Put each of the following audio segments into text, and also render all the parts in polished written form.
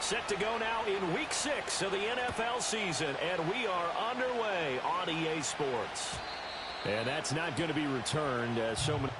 Set to go now in Week 6 of the NFL season, and we are underway on EA Sports. And that's not going to be returned as so many...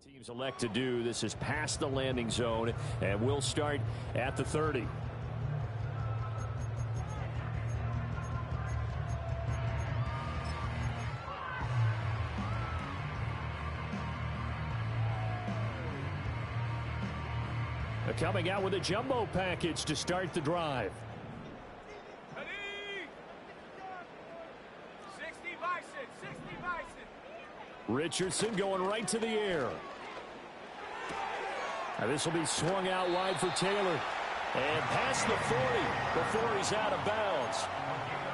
Teams elect to do. This is past the landing zone, and we'll start at the 30. Coming out with a jumbo package to start the drive. 60 Bison, 60 Bison. Richardson going right to the air. Now this will be swung out wide for Taylor. And past the 40 before he's out of bounds.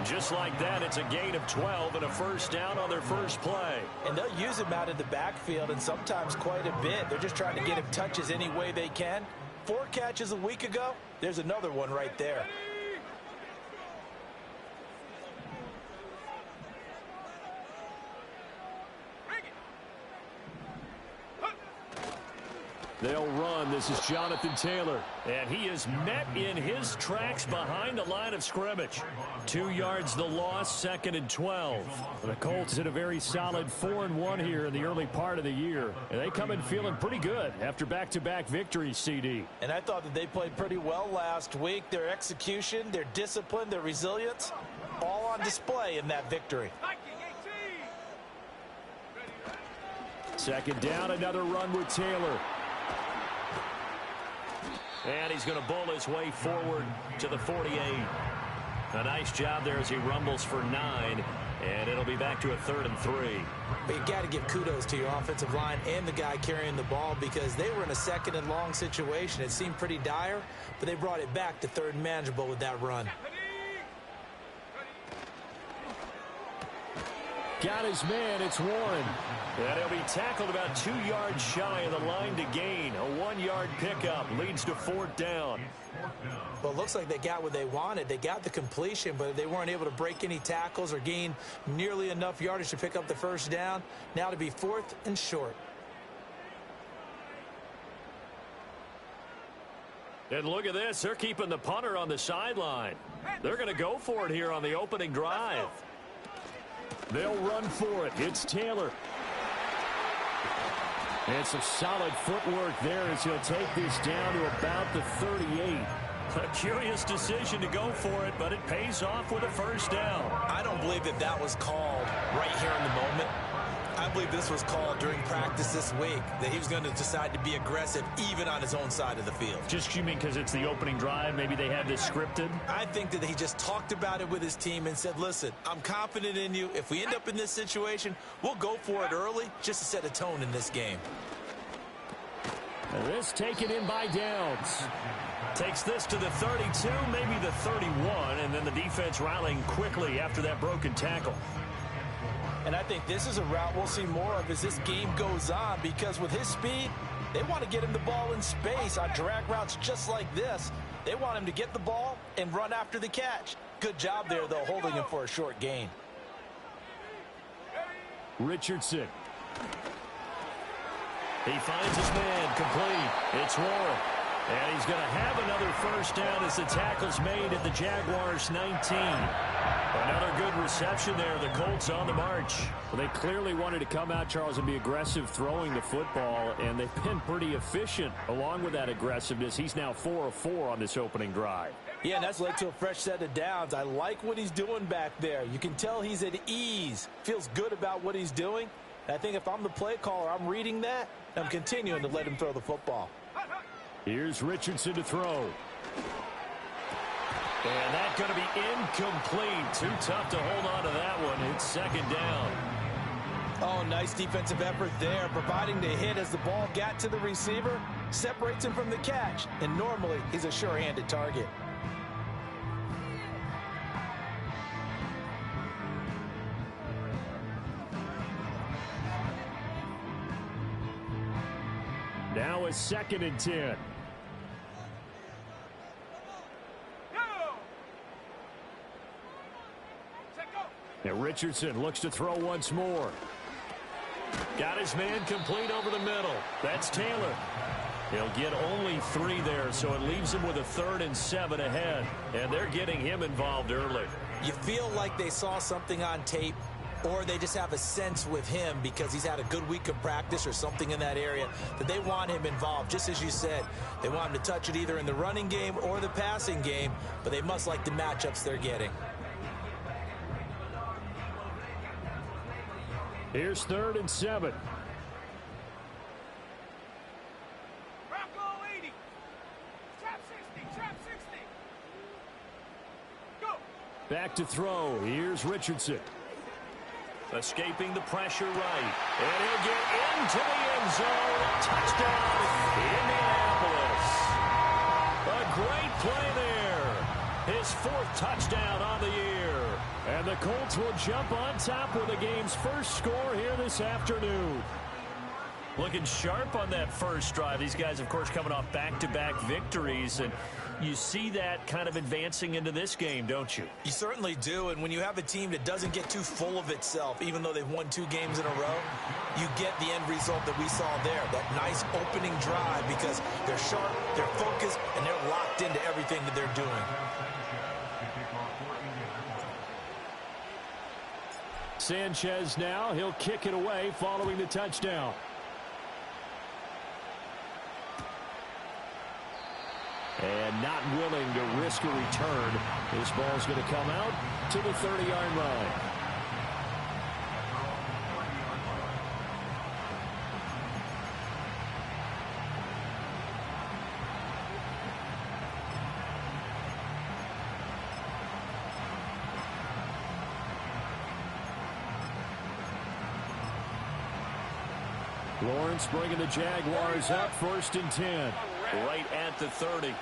Just like that, it's a gain of 12 and a first down on their first play. And they'll use him out in the backfield, and sometimes quite a bit. They're just trying to get him touches any way they can. 4 catches a week ago. There's another one right there. They'll run. This is Jonathan Taylor. And he is met in his tracks behind the line of scrimmage. 2 yards the loss, 2nd and 12. The Colts hit a very solid 4-1 here in the early part of the year. And they come in feeling pretty good after back-to-back victories, CD. And I thought that they played pretty well last week. Their execution, their discipline, their resilience, all on display in that victory. 2nd down, another run with Taylor. And he's going to bowl his way forward to the 48. A nice job there as he rumbles for 9. And it'll be back to a 3rd and 3. But you got to give kudos to your offensive line and the guy carrying the ball, because they were in a 2nd and long situation. It seemed pretty dire, but they brought it back to 3rd and manageable with that run. Got his man, it's Warren. And he'll be tackled about 2 yards shy of the line to gain. A 1-yard pickup leads to 4th down. Well, it looks like they got what they wanted. They got the completion, but they weren't able to break any tackles or gain nearly enough yardage to pick up the first down. Now to be 4th and short. And look at this. They're keeping the punter on the sideline. They're going to go for it here on the opening drive. They'll run for it. It's Taylor. And some solid footwork there as he'll take this down to about the 38. A curious decision to go for it, but it pays off with a first down. I don't believe that that was called right here in the moment. I believe this was called during practice this week, that he was going to decide to be aggressive even on his own side of the field. Just you mean because it's the opening drive? Maybe they had this scripted? I think that he just talked about it with his team and said, listen, I'm confident in you. If we end up in this situation, we'll go for it early just to set a tone in this game. And this taken in by Downs. Takes this to the 32, maybe the 31, and then the defense rallying quickly after that broken tackle. And I think this is a route we'll see more of as this game goes on, because with his speed, they want to get him the ball in space on drag routes just like this. They want him to get the ball and run after the catch. Good job there, though, holding him for a short gain. Richardson. He finds his man complete. It's Warren. And he's going to have another first down as the tackle's made at the Jaguars' 19. Another good reception there. The Colts on the march. Well, they clearly wanted to come out, Charles, and be aggressive throwing the football, and they've been pretty efficient along with that aggressiveness. He's now 4 of 4 on this opening drive. Yeah, and that's led to a fresh set of downs. I like what he's doing back there. You can tell he's at ease. Feels good about what he's doing. And I think if I'm the play caller, I'm reading that. I'm continuing to let him throw the football. Here's Richardson to throw. And that's going to be incomplete. Too tough to hold on to that one. It's 2nd down. Oh, nice defensive effort there, providing the hit as the ball got to the receiver, separates him from the catch, and normally he's a sure-handed target. Now it's 2nd and 10. And Richardson looks to throw once more. Got his man complete over the middle. That's Taylor. He'll get only 3 there, so it leaves him with a 3rd and 7 ahead. And they're getting him involved early. You feel like they saw something on tape, or they just have a sense with him because he's had a good week of practice or something in that area that they want him involved. Just as you said, they want him to touch it either in the running game or the passing game, but they must like the matchups they're getting. Here's 3rd and 7. Bronco 80. Trap 60. Trap 60. Go. Back to throw. Here's Richardson. Escaping the pressure right. And he'll get into the end zone. Touchdown, Indianapolis. A great play there. His 4th touchdown on the year. And the Colts will jump on top with the game's first score here this afternoon. Looking sharp on that first drive. These guys, of course, coming off back-to-back victories. And you see that kind of advancing into this game, don't you? You certainly do. And when you have a team that doesn't get too full of itself, even though they've won 2 games in a row, you get the end result that we saw there. That nice opening drive because they're sharp, they're focused, and they're locked into everything that they're doing. Sanchez now. He'll kick it away following the touchdown. And not willing to risk a return. This ball's going to come out to the 30-yard line. Lawrence bringing the Jaguars up 1st and 10. Right at the 30. 3.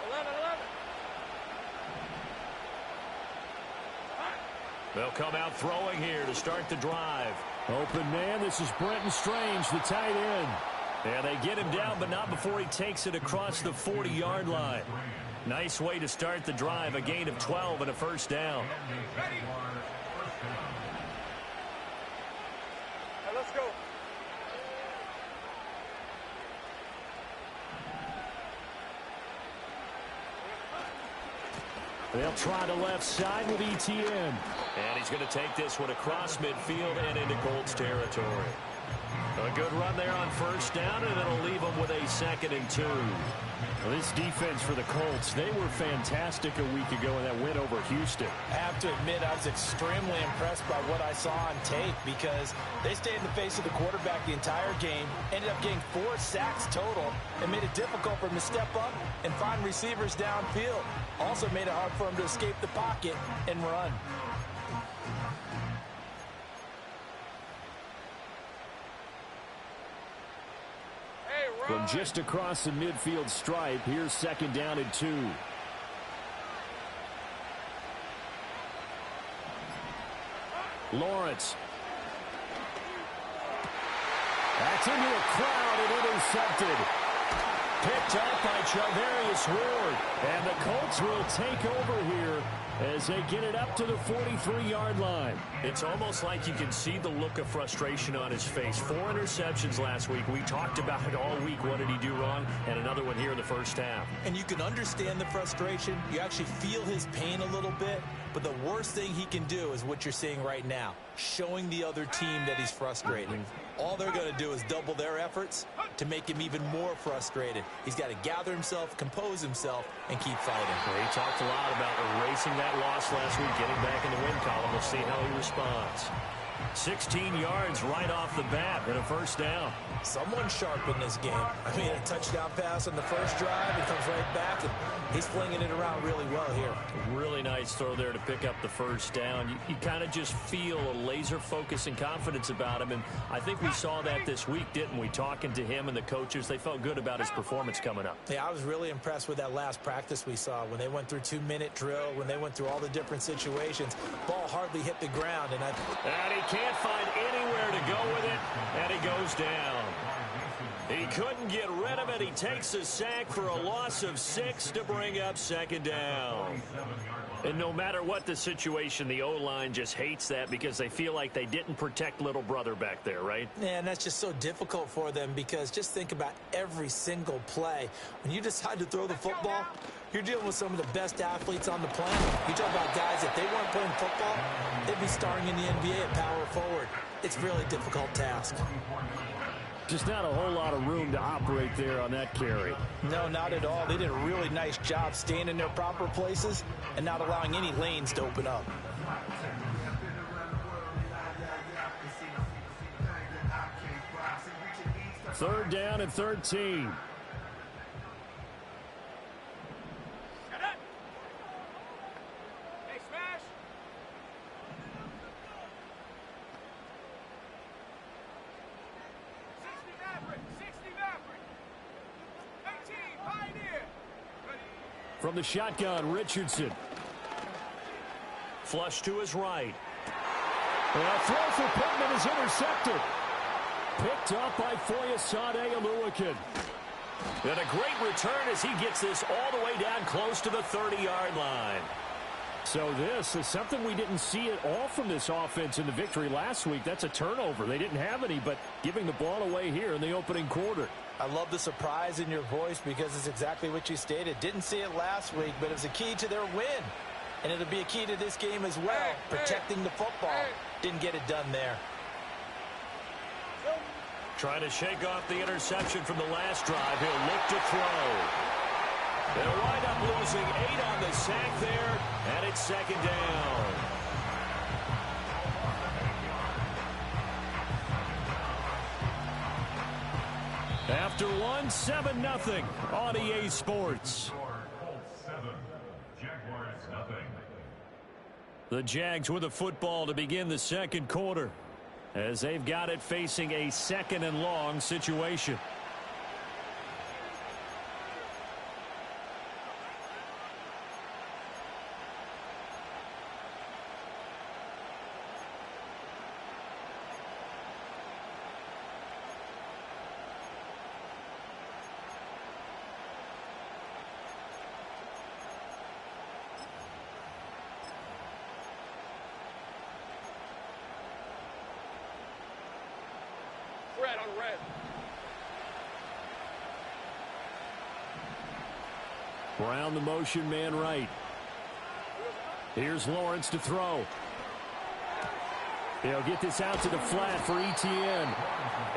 11. They'll come out throwing here to start the drive. Open man, this is Brenton Strange, the tight end. And they get him down, but not before he takes it across the 40-yard line. Nice way to start the drive, a gain of 12 and a first down. Ready. Let's go. They'll try the left side with ETN. And he's going to take this one across midfield and into Colts territory. A good run there on first down, and it'll leave them with a 2nd and 2. Well, this defense for the Colts, they were fantastic a week ago in that win over Houston. I have to admit, I was extremely impressed by what I saw on tape because they stayed in the face of the quarterback the entire game, ended up getting 4 sacks total, and made it difficult for him to step up and find receivers downfield. Also made it hard for him to escape the pocket and run. From just across the midfield stripe, here's 2nd down and 2. Lawrence. That's into a crowd and intercepted. Picked up by Charvarius Ward. And the Colts will take over here as they get it up to the 43-yard line. It's almost like you can see the look of frustration on his face. 4 interceptions last week. We talked about it all week. What did he do wrong? And another one here in the first half. And you can understand the frustration. You actually feel his pain a little bit. But the worst thing he can do is what you're seeing right now, showing the other team that he's frustrated. All they're going to do is double their efforts to make him even more frustrated. He's got to gather himself, compose himself, and keep fighting. Well, he talked a lot about erasing that loss last week, getting back in the win column. We'll see how he responds. 16 yards right off the bat and a first down. Someone sharp in this game. I mean, a touchdown pass on the first drive. It comes right back, and he's flinging it around really well here. Really nice throw there to pick up the first down. You kind of just feel a laser focus and confidence about him, and I think we saw that this week, didn't we? Talking to him and the coaches, they felt good about his performance coming up. Yeah, I was really impressed with that last practice we saw when they went through 2-minute drill, when they went through all the different situations. Ball hardly hit the ground, and he can't find anywhere to go with it, and he goes down. He couldn't get rid of it. He takes a sack for a loss of 6 to bring up second down. And no matter what the situation, the O-line just hates that because they feel like they didn't protect little brother back there, right? Yeah, and that's just so difficult for them because just think about every single play. When you decide to throw the football, you're dealing with some of the best athletes on the planet. You talk about guys, if they weren't playing football, they'd be starring in the NBA at power forward. It's a really difficult task. Just not a whole lot of room to operate there on that carry. No, not at all. They did a really nice job staying in their proper places and not allowing any lanes to open up. Third down and 13. Hey, smash. 60 Maverick. 18 Pioneer. From the shotgun, Richardson. Flush to his right. A throw for Pittman is intercepted. Picked up by Foyesade Oluokun. And a great return as he gets this all the way down close to the 30-yard line. So this is something we didn't see at all from this offense in the victory last week. That's a turnover. They didn't have any, but giving the ball away here in the opening quarter. I love the surprise in your voice because it's exactly what you stated. Didn't see it last week, but it was a key to their win. And it'll be a key to this game as well, protecting the football. Didn't get it done there. Trying to shake off the interception from the last drive. He'll look to throw. They'll wind up losing 8 on the sack there, and it's second down. After one, 7-0 on EA Sports. The Jags with the football to begin the second quarter, as they've got it facing a second and long situation. Red on red. Brown the motion man right. Here's Lawrence to throw. He'll get this out to the flat for Etienne.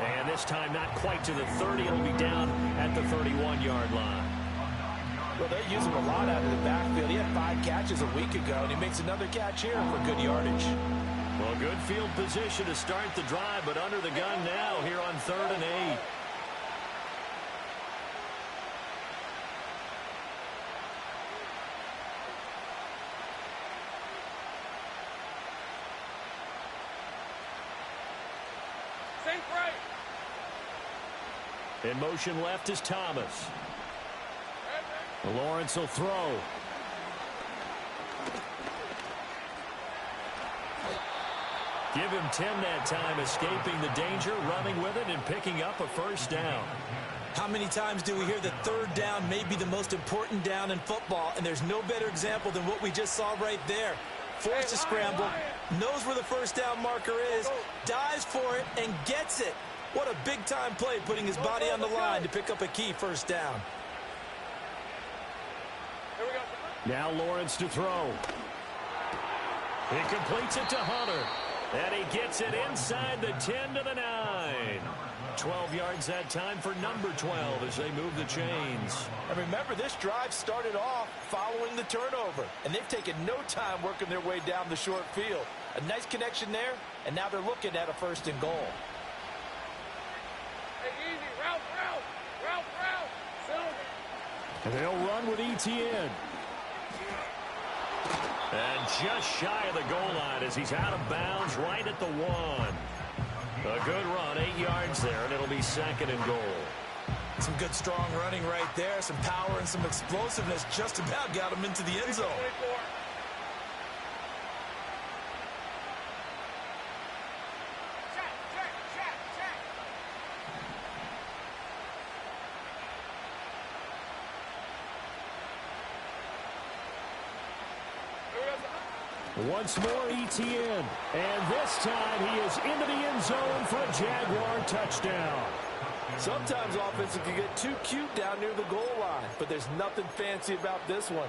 And this time not quite to the 30. It'll be down at the 31-yard line. Well, they use him a lot out of the backfield. He had 5 catches a week ago, and he makes another catch here for good yardage. Well, good field position to start the drive, but under the gun now here on 3rd and 8. Think right. In motion left is Thomas. Lawrence will throw. Give him 10 that time, escaping the danger, running with it, and picking up a first down. How many times do we hear that third down may be the most important down in football, and there's no better example than what we just saw right there. Forced to scramble, knows where the first down marker is, dives for it, and gets it. What a big-time play, putting his body on the line to pick up a key first down. Here we go. Now Lawrence to throw. He completes it to Hunter. And he gets it inside the 10 to the 9. 12 yards that time for number 12 as they move the chains. And remember, this drive started off following the turnover, and they've taken no time working their way down the short field. A nice connection there, and now they're looking at a 1st and goal. Hey, easy. Route. Silver. And they'll run with Etienne. And just shy of the goal line as he's out of bounds right at the 1. A good run, 8 yards there, and it'll be 2nd and goal. Some good, strong running right there. Some power and some explosiveness just about got him into the end zone. 24. Check. Once more, Etienne. And this time he is into the end zone for a Jaguar touchdown. Sometimes offenses can get too cute down near the goal line, but there's nothing fancy about this one.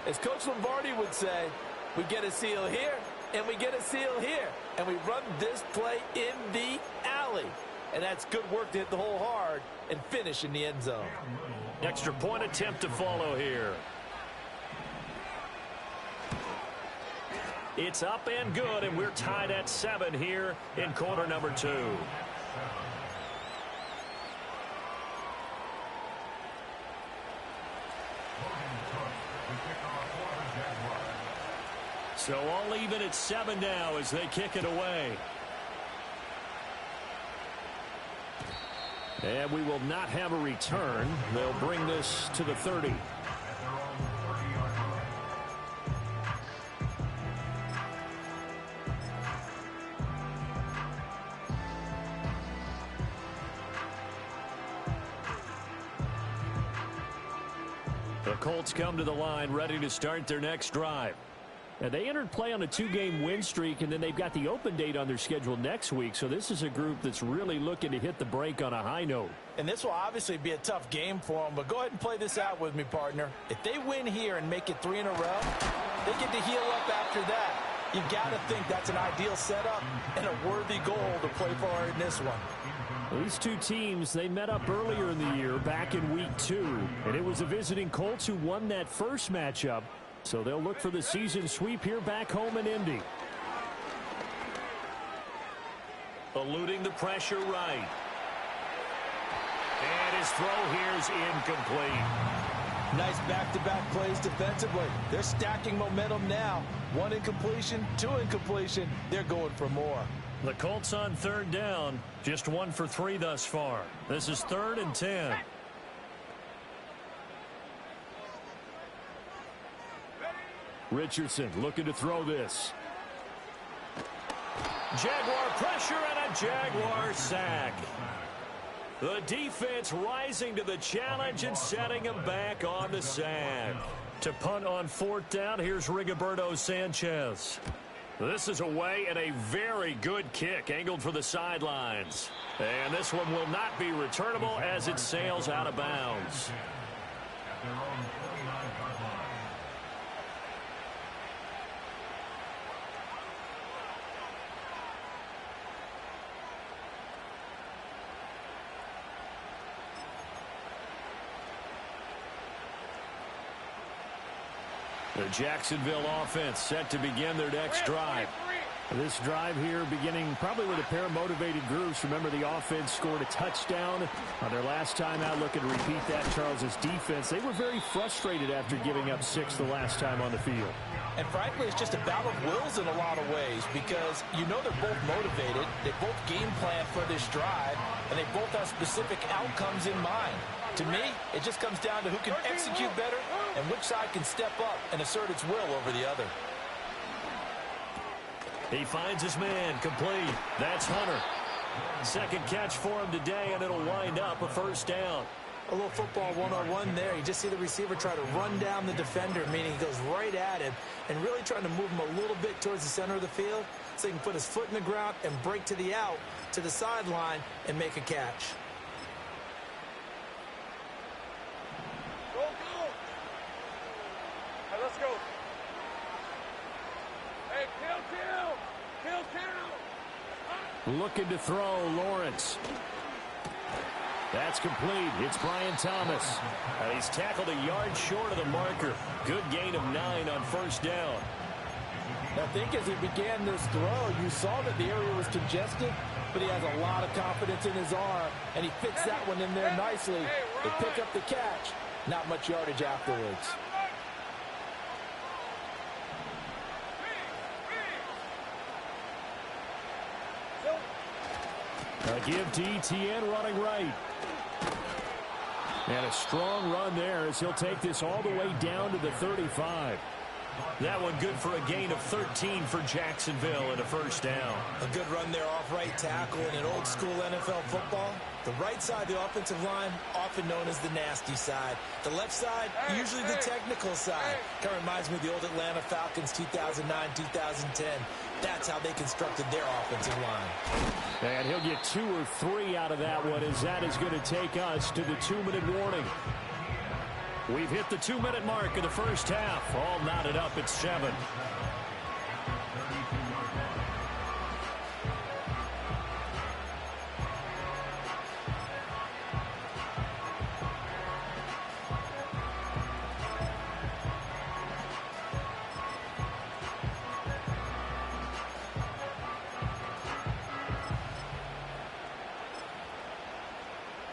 As Coach Lombardi would say, we get a seal here, and we get a seal here, and we run this play in the alley. And that's good work to hit the hole hard and finish in the end zone. Extra point attempt to follow here. It's up and good, and we're tied at 7 here in quarter number 2. So all even at 7 now as they kick it away. And we will not have a return. They'll bring this to the 30. The Colts come to the line ready to start their next drive. And they entered play on a 2-game win streak, and then they've got the open date on their schedule next week. So this is a group that's really looking to hit the break on a high note. And this will obviously be a tough game for them, but go ahead and play this out with me, partner. If they win here and make it 3 in a row, they get to heal up after that. You got to think that's an ideal setup and a worthy goal to play for in this one. These two teams, they met up earlier in the year back in week 2. And it was the visiting Colts who won that first matchup. So they'll look for the season sweep here back home in Indy. Eluding the pressure right. And his throw here is incomplete. Nice back-to-back plays defensively. They're stacking momentum now. 1 incompletion, 2 incompletion. They're going for more. The Colts on 3rd down. Just 1 for 3 thus far. This is 3rd and 10. Richardson looking to throw this. Jaguar pressure and a Jaguar sack. The defense rising to the challenge and setting him back on the sack. To punt on 4th down, here's Rigoberto Sanchez. This is away and a very good kick angled for the sidelines. And this one will not be returnable as it sails out of bounds. The Jacksonville offense set to begin their next drive. This drive here beginning probably with a pair of motivated groups. Remember, the offense scored a touchdown on their last time out. Looking to repeat that. Charles's defense, they were very frustrated after giving up 6 the last time on the field. And frankly, it's just a battle of wills in a lot of ways because you know they're both motivated. They both game plan for this drive, and they both have specific outcomes in mind. To me, it just comes down to who can execute better and which side can step up and assert its will over the other. He finds his man complete. That's Hunter. Second catch for him today, and it'll wind up a 1st down. A little football 1-on-1 there. You just see the receiver try to run down the defender, meaning he goes right at him and really trying to move him a little bit towards the center of the field so he can put his foot in the ground and break to the out, to the sideline, and make a catch. Go, go. All right, let's go. Hey, kill. Looking to throw, Lawrence. That's complete. It's Brian Thomas. And he's tackled a yard short of the marker. Good gain of 9 on 1st down. I think as he began this throw, you saw that the area was congested, but he has a lot of confidence in his arm, and he fits that one in there nicely. They pick up the catch. Not much yardage afterwards. A give to Etienne running right. And a strong run there as he'll take this all the way down to the 35. That one good for a gain of 13 for Jacksonville and a first down. A good run there off right tackle in an old school NFL football. The right side of the offensive line, often known as the nasty side. The left side, usually the technical side. Kind of reminds me of the old Atlanta Falcons 2009, 2010. That's how they constructed their offensive line. And he'll get 2 or 3 out of that one as that is going to take us to the 2-minute warning. We've hit the 2-minute mark of the first half. All knotted up at 7.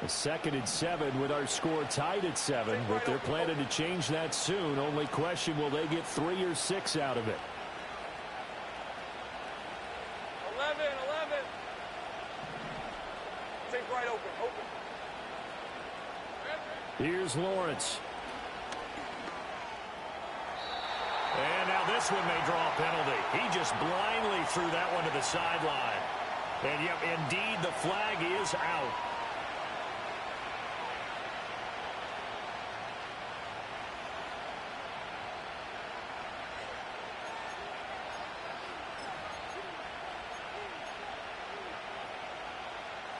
A 2nd and 7 with our score tied at 7, but they're planning to change that soon. Only question, will they get 3 or 6 out of it? 11. Take right open. Here's Lawrence. And now this one may draw a penalty. He just blindly threw that one to the sideline. And yep, indeed, the flag is out.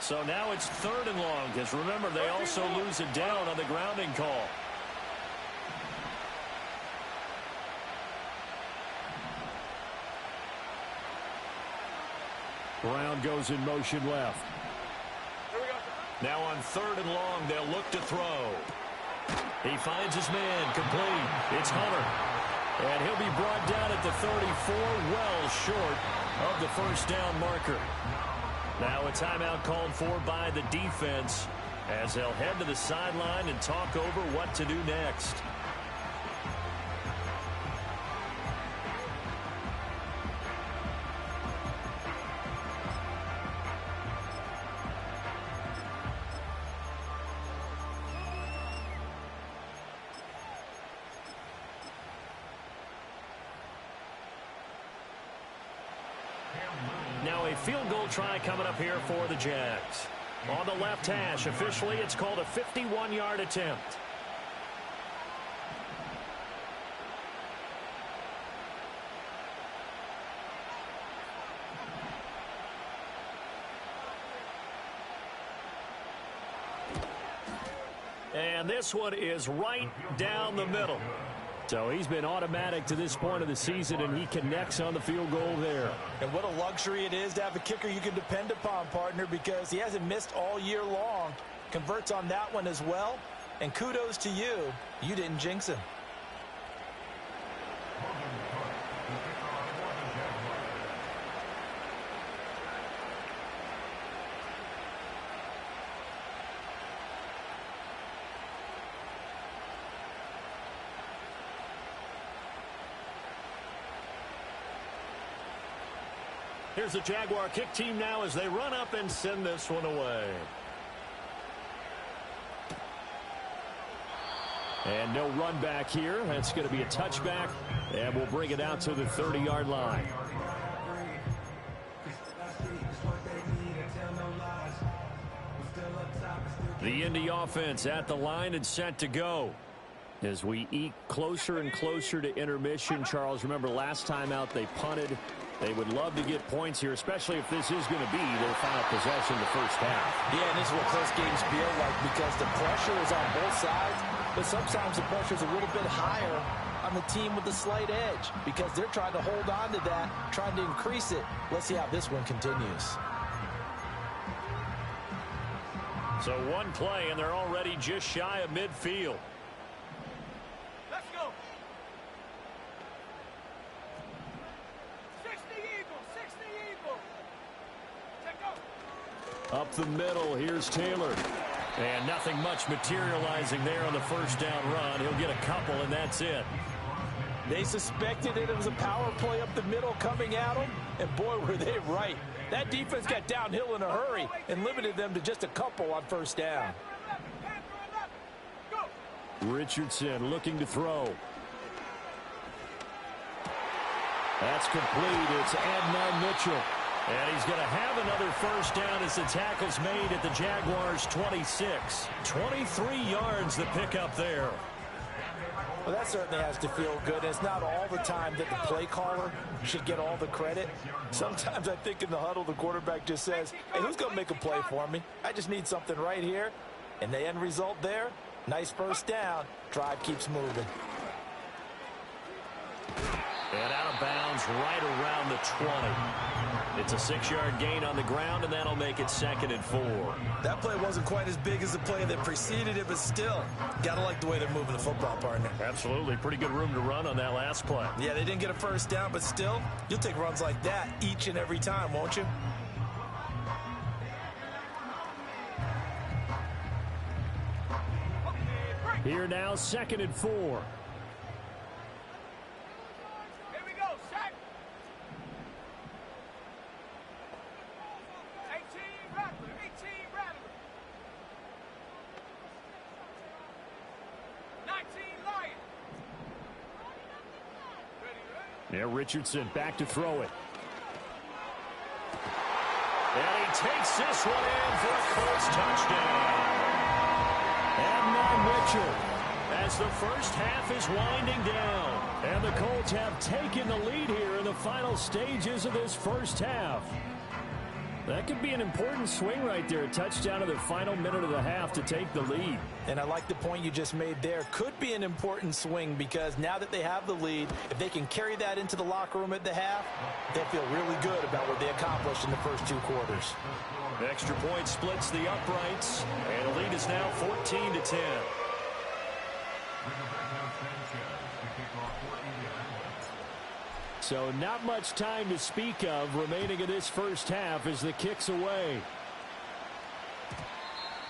So now it's 3rd and long, because remember, they also lose it down on the grounding call. Brown goes in motion left. Now on 3rd and long, they'll look to throw. He finds his man, complete. It's Hunter. And he'll be brought down at the 34, well short of the first down marker. Now a timeout called for by the defense as they'll head to the sideline and talk over what to do next. Now a field goal try coming up here for the Jags. On the left hash, officially it's called a 51-yard attempt. And this one is right down the middle. So he's been automatic to this point of the season, and he connects on the field goal there. And what a luxury it is to have a kicker you can depend upon, partner, because he hasn't missed all year long. Converts on that one as well. And kudos to you. You didn't jinx him. Here's the Jaguar kick team now as they run up and send this one away. And no run back here. That's going to be a touchback, and we'll bring it out to the 30-yard line. The Indy offense at the line and set to go. As we eke closer and closer to intermission, Charles, remember last time out they punted. They would love to get points here, especially if this is going to be their final possession the first half. Yeah, and this is what close games feel like because the pressure is on both sides, but sometimes the pressure is a little bit higher on the team with the slight edge because they're trying to hold on to that, trying to increase it. Let's see how this one continues. So one play, and they're already just shy of midfield. Let's go. Up the middle, here's Taylor. And nothing much materializing there on the first down run. He'll get a couple, and that's it. They suspected it was a power play up the middle coming at them, and boy, were they right. That defense got downhill in a hurry and limited them to just a couple on first down. Richardson looking to throw. That's complete. It's Adnan Mitchell. And he's going to have another first down as the tackle's made at the Jaguars' 26. 23 yards the pickup there. Well, that certainly has to feel good. It's not all the time that the play caller should get all the credit. Sometimes I think in the huddle, the quarterback just says, hey, who's going to make a play for me? I just need something right here. And the end result there, nice first down. Drive keeps moving. And out of bounds right around the 20. It's a 6-yard gain on the ground, and that'll make it 2nd and 4. That play wasn't quite as big as the play that preceded it, but still, got to like the way they're moving the football, partner. Absolutely. Pretty good room to run on that last play. Yeah, they didn't get a first down, but still, you'll take runs like that each and every time, won't you? Here now, 2nd and 4. Now Richardson back to throw it. And he takes this one in for a Colts touchdown. Adnan Mitchell as the first half is winding down. And the Colts have taken the lead here in the final stages of this first half. That could be an important swing right there. A touchdown in the final minute of the half to take the lead. And I like the point you just made there. Could be an important swing because now that they have the lead, if they can carry that into the locker room at the half, they'll feel really good about what they accomplished in the first 2 quarters. Extra point splits the uprights, and the lead is now 14-10. So not much time to speak of remaining in this first half as the kick's away.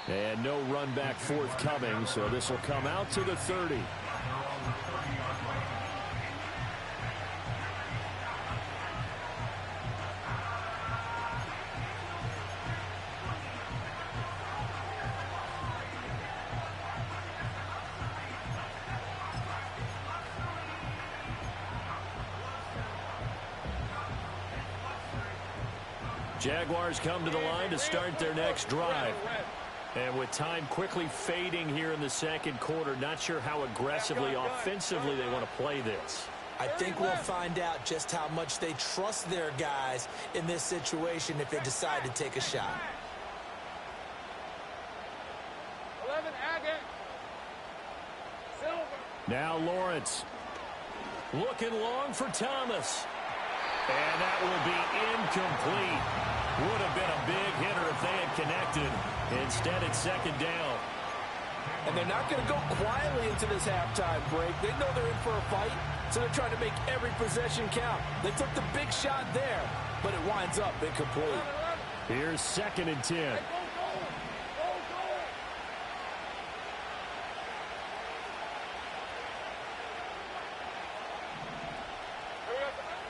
And no run back forthcoming, so this will come out to the 30. Jaguars come to the line to start their next drive. And with time quickly fading here in the second quarter, not sure how aggressively, offensively they want to play this. I think we'll find out just how much they trust their guys in this situation if they decide to take a shot. 11, Agate. Silver. Now Lawrence. Looking long for Thomas. And that will be incomplete. Would have been a big hitter if they had connected. Instead, it's 2nd down. And they're not going to go quietly into this halftime break. They know they're in for a fight, so they're trying to make every possession count. They took the big shot there, but it winds up incomplete. Here's 2nd and 10.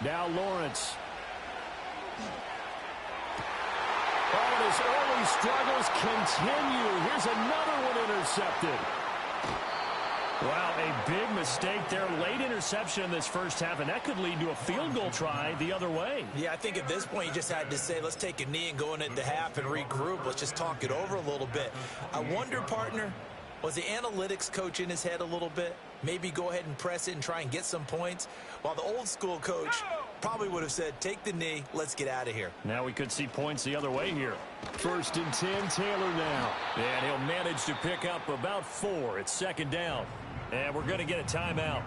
Now Lawrence. Oh, his early struggles continue. Here's another one intercepted. Wow, a big mistake there. Late interception in this first half, and that could lead to a field goal try the other way. Yeah, I think at this point you just had to say, let's take a knee and go into half and regroup. Let's just talk it over a little bit. I wonder, partner, was the analytics coach in his head a little bit? Maybe go ahead and press it and try and get some points. While the old school coach probably would have said, take the knee, let's get out of here. Now we could see points the other way here. 1st and 10, Taylor now. And he'll manage to pick up about 4. It's 2nd down. And we're going to get a timeout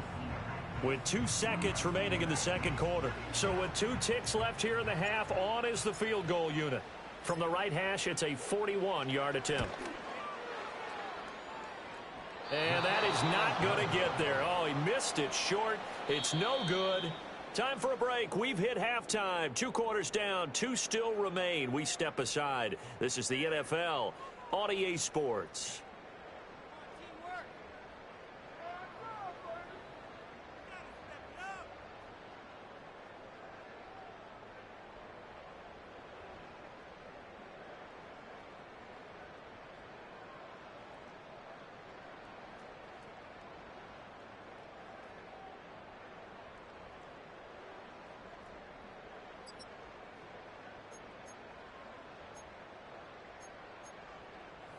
with 2 seconds remaining in the second quarter. So with 2 ticks left here in the half, on is the field goal unit. From the right hash, it's a 41-yard attempt. And that is not going to get there. Oh, he missed it short. It's no good. Time for a break. We've hit halftime. 2 quarters down. 2 still remain. We step aside. This is the NFL on EA Sports.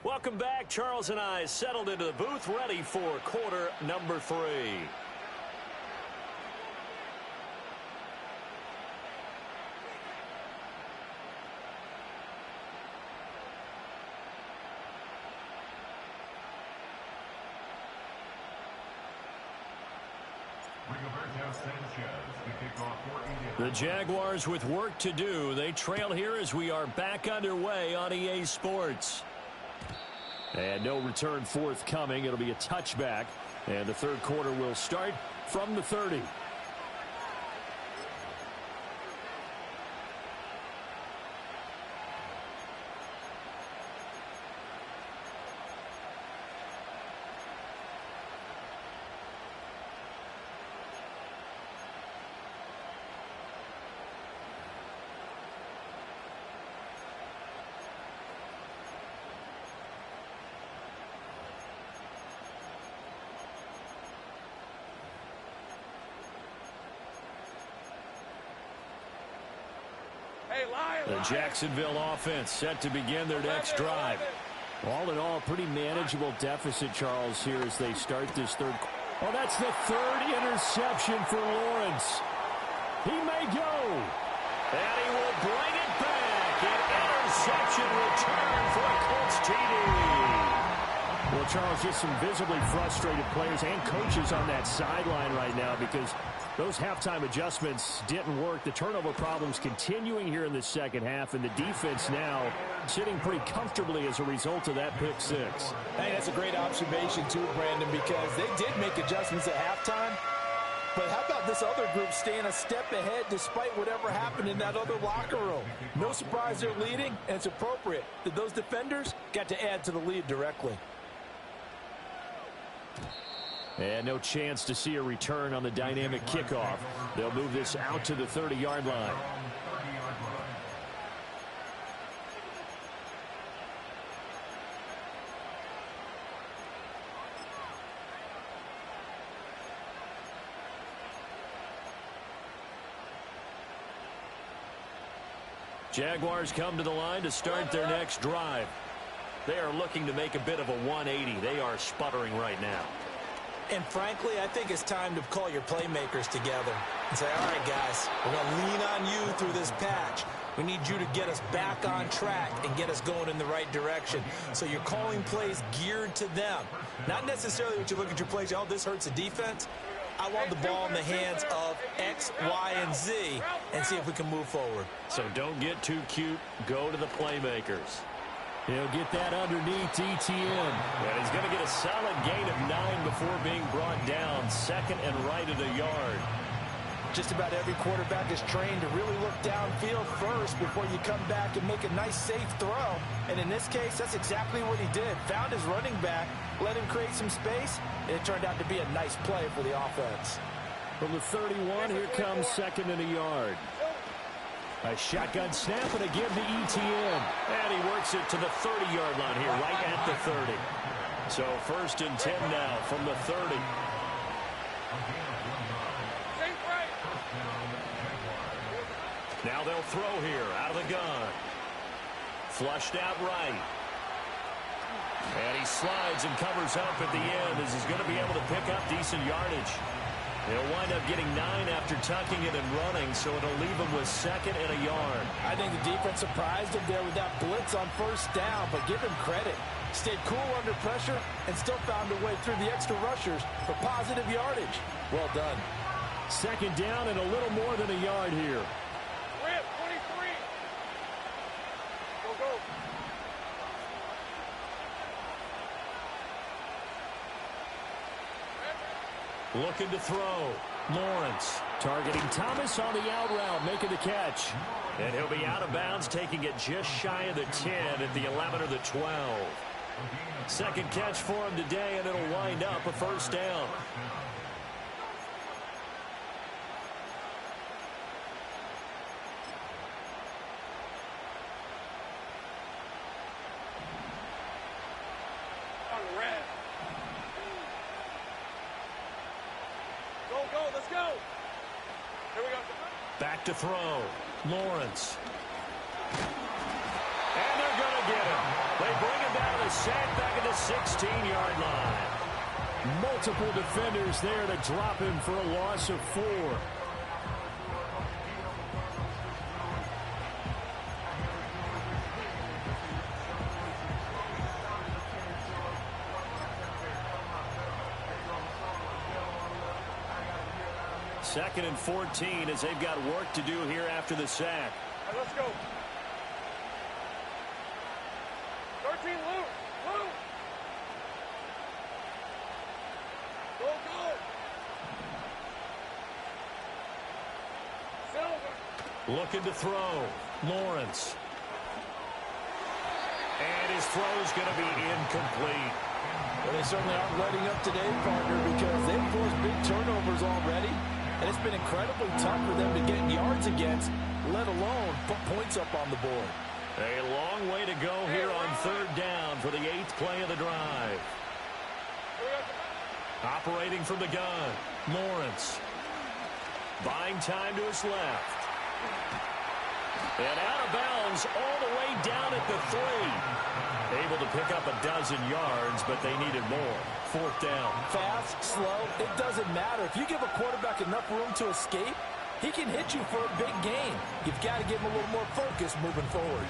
Welcome back. Charles and I settled into the booth, ready for quarter number 3. The Jaguars with work to do. They trail here as we are back underway on EA Sports. And no return forthcoming. It'll be a touchback. And the third quarter will start from the 30. The Jacksonville offense set to begin their next drive. All in all, pretty manageable deficit, Charles, here as they start this third. Oh, that's the 3rd interception for Lawrence. He may go. And he will bring it back. An interception return for a Colts TD. Well, Charles, just some visibly frustrated players and coaches on that sideline right now because those halftime adjustments didn't work. The turnover problems continuing here in the second half, and the defense now sitting pretty comfortably as a result of that pick 6. Hey, that's a great observation too, Brandon, because they did make adjustments at halftime. But how about this other group staying a step ahead despite whatever happened in that other locker room? No surprise they're leading, and it's appropriate that those defenders got to add to the lead directly. And no chance to see a return on the dynamic kickoff. They'll move this out to the 30-yard line. Jaguars come to the line to start their next drive. They are looking to make a bit of a 180. They are sputtering right now. And frankly, I think it's time to call your playmakers together and say, all right, guys, we're going to lean on you through this patch. We need you to get us back on track and get us going in the right direction. So you're calling plays geared to them. Not necessarily when you look at your plays, oh, this hurts the defense. I want the ball in the hands of X, Y, and Z and see if we can move forward. So don't get too cute. Go to the playmakers. He'll get that underneath ETN. And he's going to get a solid gain of 9 before being brought down. 2nd and right at a yard. Just about every quarterback is trained to really look downfield first before you come back and make a nice, safe throw. And in this case, that's exactly what he did. Found his running back, let him create some space, and it turned out to be a nice play for the offense. From the 31, here comes 2nd and a yard. A shotgun snap and a give to ETN. And he works it to the 30-yard line here, right at the 30. So 1st and 10 now from the 30. Now they'll throw here out of the gun. Flushed out right. And he slides and covers up at the end as he's going to be able to pick up decent yardage. He'll wind up getting 9 after tucking it and running, so it'll leave him with 2nd and a yard. I think the defense surprised him there with that blitz on 1st down, but give him credit. Stayed cool under pressure and still found a way through the extra rushers for positive yardage. Well done. 2nd down and a little more than a yard here. Rip, 23. Go, go. Looking to throw. Lawrence targeting Thomas on the out route, making the catch. And he'll be out of bounds, taking it just shy of the 10 at the 11 or the 12. Second catch for him today, and it'll wind up a first down. Let's go. Here we go. Back to throw. Lawrence. And they're going to get him. They bring him down to the sack back at the 16-yard line. Multiple defenders there to drop him for a loss of 4. Second and 14 as they've got work to do here after the sack. All right, let's go. 13, Lou. Go. Silver. Looking to throw. Lawrence. And his throw's going to be incomplete. Well, they certainly aren't letting up today, partner, because they've forced big turnovers already. And it's been incredibly tough for them to get yards against, let alone put points up on the board. A long way to go here on third down for the 8th play of the drive. Operating from the gun, Lawrence. Buying time to his left. And out of bounds all the way down at the 3. Able to pick up a dozen yards, but they needed more. Fourth down. Fast, slow, it doesn't matter. If you give a quarterback enough room to escape, he can hit you for a big gain. You've got to give him a little more focus moving forward.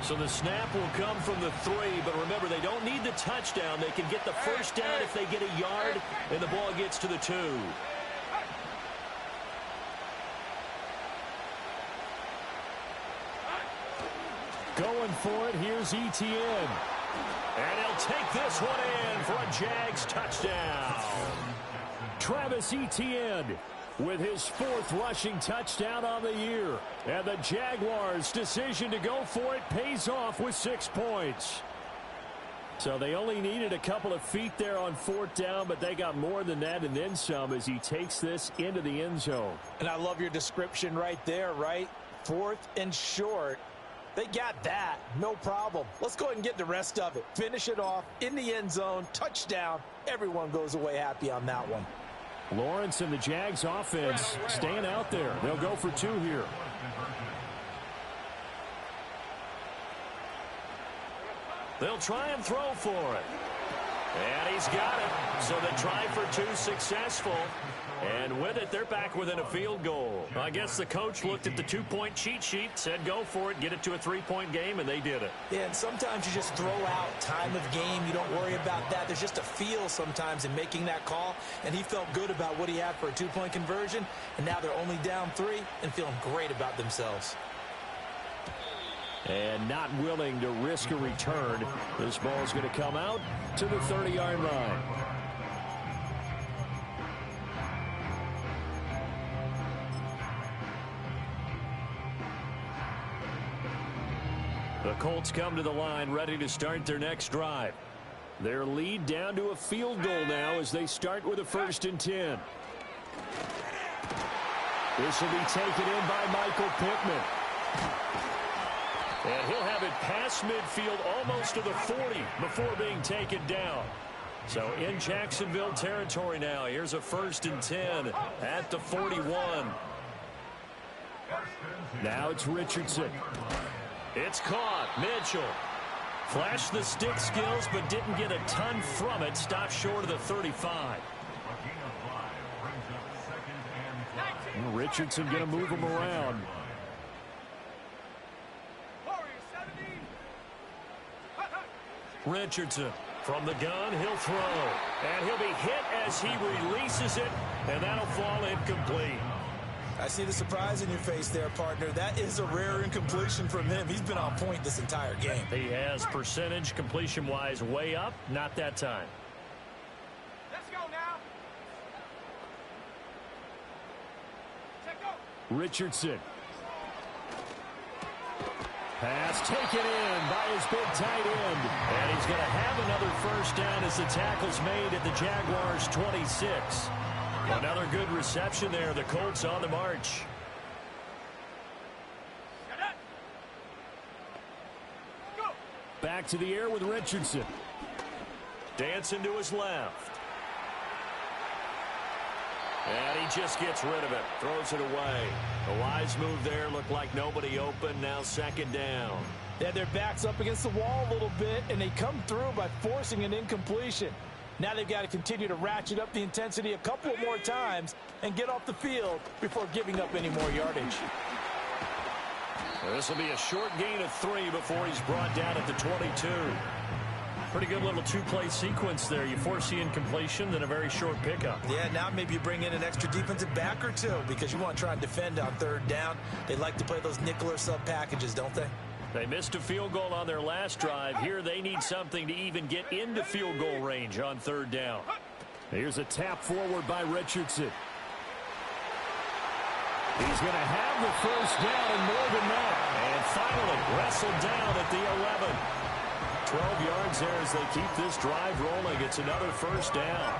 So the snap will come from the 3, but remember, they don't need the touchdown. They can get the first down if they get a yard, and the ball gets to the 2. Going for it, here's Etienne. And he'll take this one in for a Jags touchdown. Travis Etienne with his 4th rushing touchdown on the year. And the Jaguars' decision to go for it pays off with 6 points. So they only needed a couple of feet there on 4th down, but they got more than that and then some as he takes this into the end zone. And I love your description right there, right? 4th and short. They got that. No problem. Let's go ahead and get the rest of it. Finish it off in the end zone. Touchdown. Everyone goes away happy on that one. Lawrence and the Jags offense staying out there. They'll go for 2 here. They'll try and throw for it. And he's got it. So they try for 2, successful. And with it, they're back within a field goal. I guess the coach looked at the 2-point cheat sheet, said go for it, get it to a 3-point game, and they did it. Yeah, and sometimes you just throw out time of game. You don't worry about that. There's just a feel sometimes in making that call, and he felt good about what he had for a 2-point conversion, and now they're only down 3 and feeling great about themselves. And not willing to risk a return. This ball's going to come out to the 30-yard line. The Colts come to the line ready to start their next drive. Their lead down to a field goal now as they start with a 1st and 10. This will be taken in by Michael Pittman. And he'll have it past midfield almost to the 40 before being taken down. So in Jacksonville territory now. Here's a 1st and 10 at the 41. Now it's Richardson. It's caught. Mitchell flashed the stick skills but didn't get a ton from it. Stopped short of the 35. Richardson going to move him around. Richardson from the gun. He'll throw. And he'll be hit as he releases it. And that'll fall incomplete. I see the surprise in your face there, partner. That is a rare incompletion from him. He's been on point this entire game. He has percentage completion-wise way up. Not that time. Let's go now. Check go. Richardson. Pass taken in by his big tight end. And he's going to have another first down as the tackle's made at the Jaguars' 26. Another good reception there. The Colts on the march. Back to the air with Richardson. Dancing to his left. And he just gets rid of it. Throws it away. A wise move there. Looked like nobody open. Now second down. They had their backs up against the wall a little bit, and they come through by forcing an incompletion. Now they've got to continue to ratchet up the intensity a couple of more times and get off the field before giving up any more yardage. This will be a short gain of 3 before he's brought down at the 22. Pretty good little two-play sequence there. You force the incompletion, then a very short pickup. Yeah, now maybe you bring in an extra defensive back or two because you want to try and defend on third down. They like to play those nickel or sub packages, don't they? They missed a field goal on their last drive. Here they need something to even get into field goal range on third down. Here's a tap forward by Richardson. He's going to have the first down and more than that. And finally wrestled down at the 11. 12 yards there as they keep this drive rolling. It's another first down.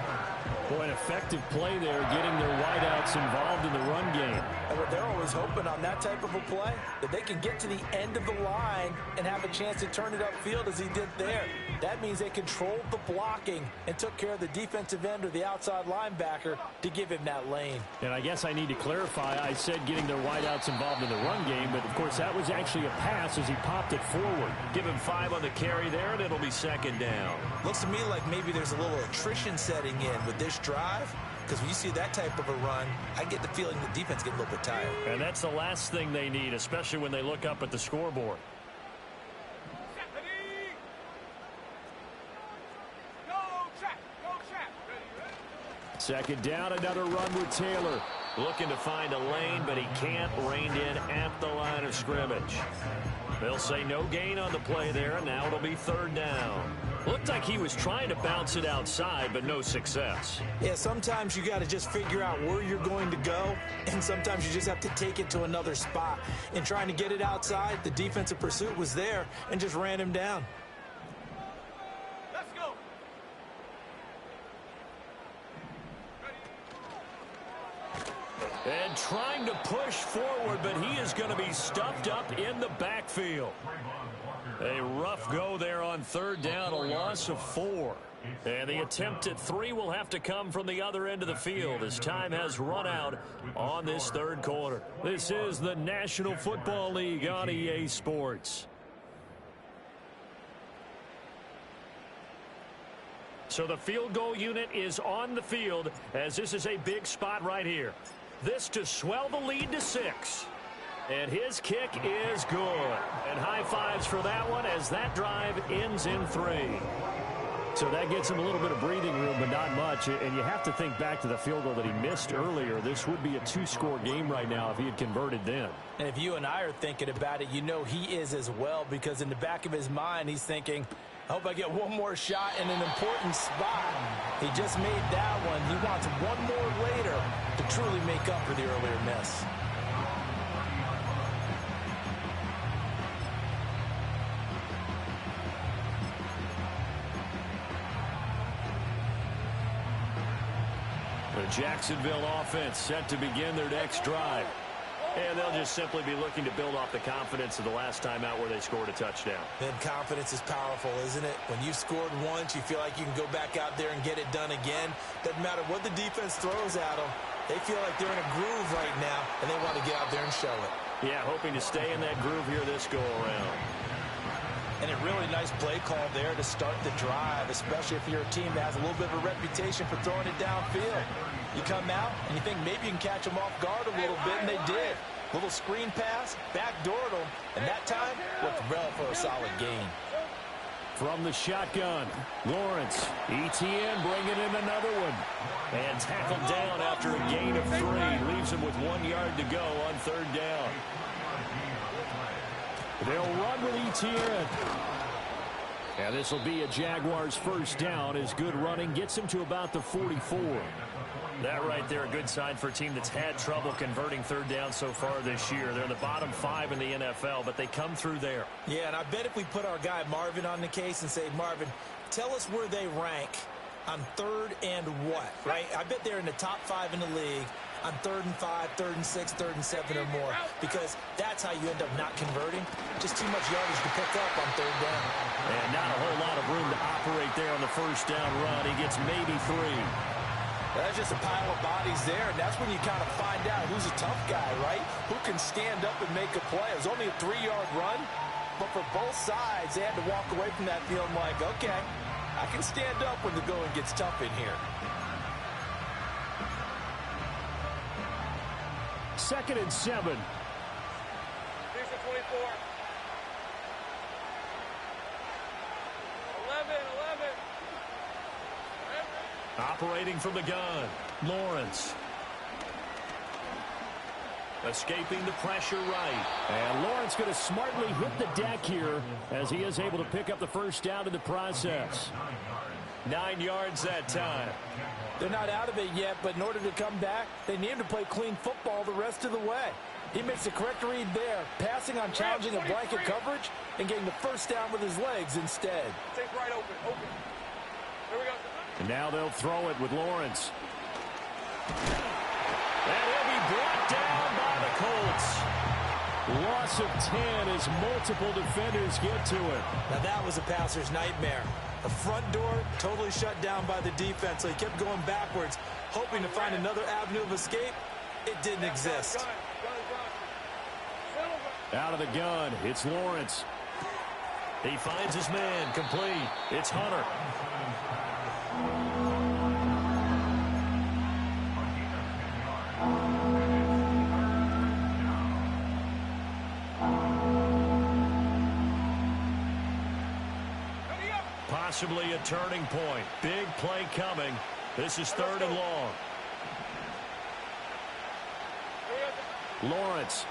Boy, an effective play there, getting their wideouts involved in the run game. And what they're always hoping on that type of a play, that they can get to the end of the line and have a chance to turn it upfield as he did there. That means they controlled the blocking and took care of the defensive end or the outside linebacker to give him that lane. And I guess I need to clarify, I said getting their wideouts involved in the run game, but of course that was actually a pass as he popped it forward. Give him 5 on the carry there, and it'll be second down. Looks to me like maybe there's a little attrition setting in with this drive, because when you see that type of a run, I get the feeling the defense gets a little bit tired. And that's the last thing they need, especially when they look up at the scoreboard. Second down, another run with Taylor. Looking to find a lane, but he can't. Reined in at the line of scrimmage. They'll say no gain on the play there, and now it'll be third down. Looked like he was trying to bounce it outside, but no success. Yeah, sometimes you got to just figure out where you're going to go, and sometimes you just have to take it to another spot. In trying to get it outside, the defensive pursuit was there and just ran him down. Let's go. And trying to push forward, but he is going to be stuffed up in the backfield. A rough go there on third down, a loss of 4. And the attempt at 3 will have to come from the other end of the field as time has run out on this third quarter. This is the National Football League on EA Sports. So the field goal unit is on the field as this is a big spot right here. This to swell the lead to 6. And his kick is good. And high fives for that one as that drive ends in 3. So that gets him a little bit of breathing room, but not much. And you have to think back to the field goal that he missed earlier. This would be a 2-score game right now if he had converted then. And if you and I are thinking about it, you know he is as well, because in the back of his mind, he's thinking, I hope I get one more shot in an important spot. He just made that one. He wants one more later to truly make up for the earlier miss. The Jacksonville offense set to begin their next drive. And they'll just simply be looking to build off the confidence of the last time out where they scored a touchdown. Then confidence is powerful, isn't it? When you've scored once, you feel like you can go back out there and get it done again. Doesn't matter what the defense throws at them. They feel like they're in a groove right now, and they want to get out there and show it. Yeah, hoping to stay in that groove here this go-around. And a really nice play call there to start the drive, especially if you're a team that has a little bit of a reputation for throwing it downfield. You come out and you think maybe you can catch them off guard a little bit, and they did. Little screen pass, backdoored them, and that time worked well for a solid gain. From the shotgun, Lawrence. ETN bringing in another one. And tackled down after a gain of 3. Leaves him with 1 yard to go on third down. They'll run with ETN. And this will be a Jaguars first down as good running gets him to about the 44. That right there, a good sign for a team that's had trouble converting third down so far this year. They're in the bottom 5 in the NFL, but they come through there. Yeah, and I bet if we put our guy Marvin on the case and say, Marvin, tell us where they rank on third and what, right? I bet they're in the top 5 in the league on 3rd and 5, 3rd and 6, 3rd and 7 or more, because that's how you end up not converting. Just too much yardage to pick up on third down. And not a whole lot of room to operate there on the first down run. He gets maybe 3. That's just a pile of bodies there, and that's when you kind of find out who's a tough guy, right? Who can stand up and make a play. It was only a 3-yard run, but for both sides, they had to walk away from that feeling like, okay, I can stand up when the going gets tough in here. 2nd and 7. Here's the 24. 11. Operating from the gun, Lawrence. Escaping the pressure right. And Lawrence going to smartly hit the deck here as he is able to pick up the first down in the process. 9 yards that time. They're not out of it yet, but in order to come back, they need to play clean football the rest of the way. He makes the correct read there, passing on challenging a blanket coverage and getting the first down with his legs instead. Take right open. Here we go. And now they'll throw it with Lawrence. And he'll be brought down by the Colts. Loss of 10 as multiple defenders get to it. Now that was a passer's nightmare. The front door totally shut down by the defense, so he kept going backwards, hoping to find another avenue of escape. It didn't exist. Out of the gun, it's Lawrence. He finds his man, complete. It's Hunter. Possibly a turning point. Big play coming. This is 3rd and long. Lawrence.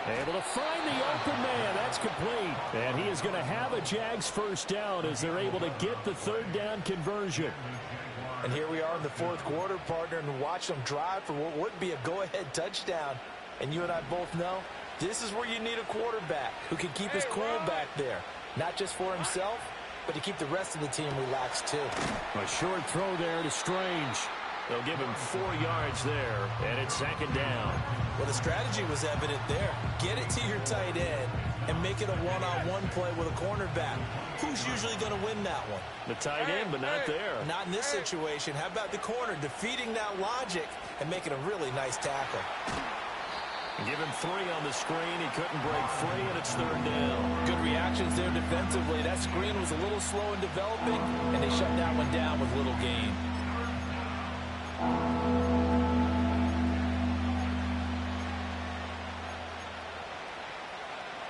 Able to find the open man. That's complete. And he is going to have a Jags first down as they're able to get the third down conversion. And here we are in the 4th quarter, partner, and watch them drive for what would be a go-ahead touchdown. And you and I both know this is where you need a quarterback who can keep his cool back there. Not just for himself, but to keep the rest of the team relaxed too. A short throw there to Strange. They'll give him 4 yards there, and it's 2nd down. Well, the strategy was evident there. Get it to your tight end and make it a one-on-one play with a cornerback. Who's usually going to win that one? The tight end, but not there. Not in this situation. How about the corner defeating that logic and making a really nice tackle? Give him 3 on the screen. He couldn't break free, and it's 3rd down. Good reactions there defensively. That screen was a little slow in developing, and they shut that one down with little gain.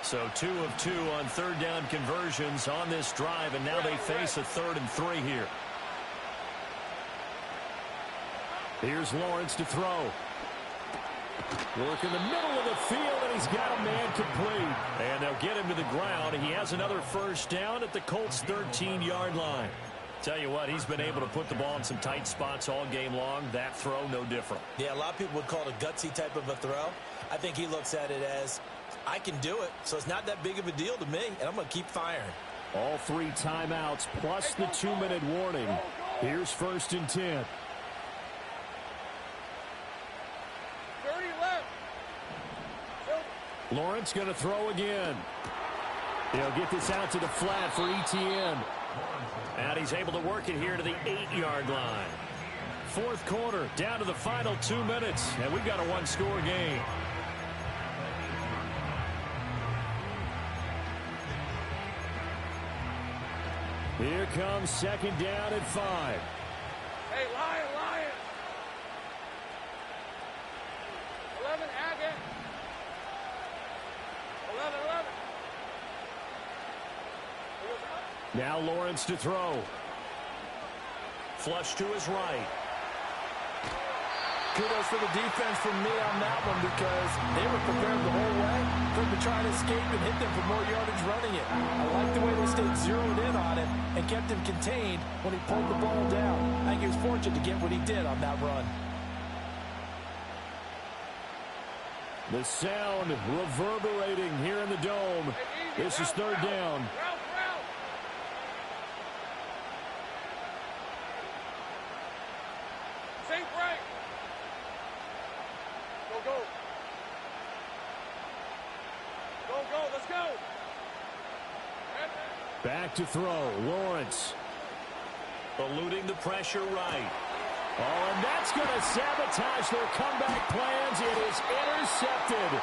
So 2 of 2 on third down conversions on this drive, and now they face a 3rd and 3 here. Here's Lawrence to throw. Work in the middle of the field, and he's got a man complete. And they'll get him to the ground. He has another first down at the Colts' 13-yard line. Tell you what, he's been able to put the ball in some tight spots all game long. That throw, no different. Yeah, a lot of people would call it a gutsy type of a throw. I think he looks at it as, I can do it, so it's not that big of a deal to me, and I'm going to keep firing. All 3 timeouts plus the 2-minute warning. Here's 1st and 10. 30 left. Lawrence going to throw again. He'll get this out to the flat for ETN. And he's able to work it here to the 8-yard line. 4th quarter, down to the final 2 minutes, and we've got a 1-score game. Here comes 2nd down at 5. Hey, Lion. 11, Agate. 11. Now Lawrence to throw. Flush to his right. Kudos for the defense from me on that one because they were prepared the whole way for him to try to escape and hit them for more yardage running it. I like the way they stayed zeroed in on him and kept him contained when he pulled the ball down. I think he was fortunate to get what he did on that run. The sound reverberating here in the dome. This is third down. Safe right. Go. Go, let's go. Back to throw. Lawrence. Eluding the pressure right. Oh, and that's going to sabotage their comeback plans. It is intercepted.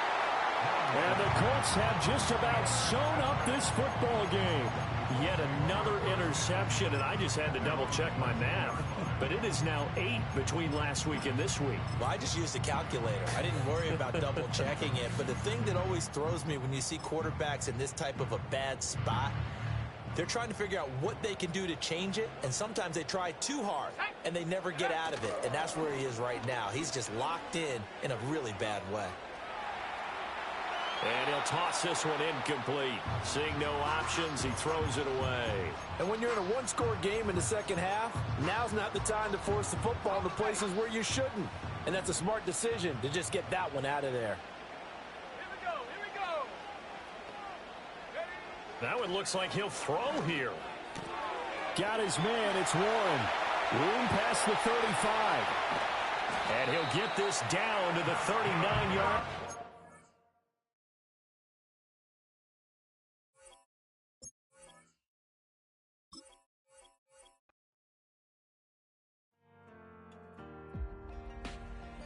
And the Colts have just about sewn up this football game. Yet another interception, and I just had to double-check my math. But it is now 8 between last week and this week. Well, I just used a calculator. I didn't worry about double-checking it. But the thing that always throws me when you see quarterbacks in this type of a bad spot, they're trying to figure out what they can do to change it, and sometimes they try too hard, and they never get out of it. And that's where he is right now. He's just locked in a really bad way. And he'll toss this one incomplete. Seeing no options, he throws it away. And when you're in a one-score game in the second half, now's not the time to force the football into places where you shouldn't. And that's a smart decision to just get that one out of there. Here we go. That one looks like he'll throw here. Got his man. It's Warren. Room past the 35. And he'll get this down to the 39-yard.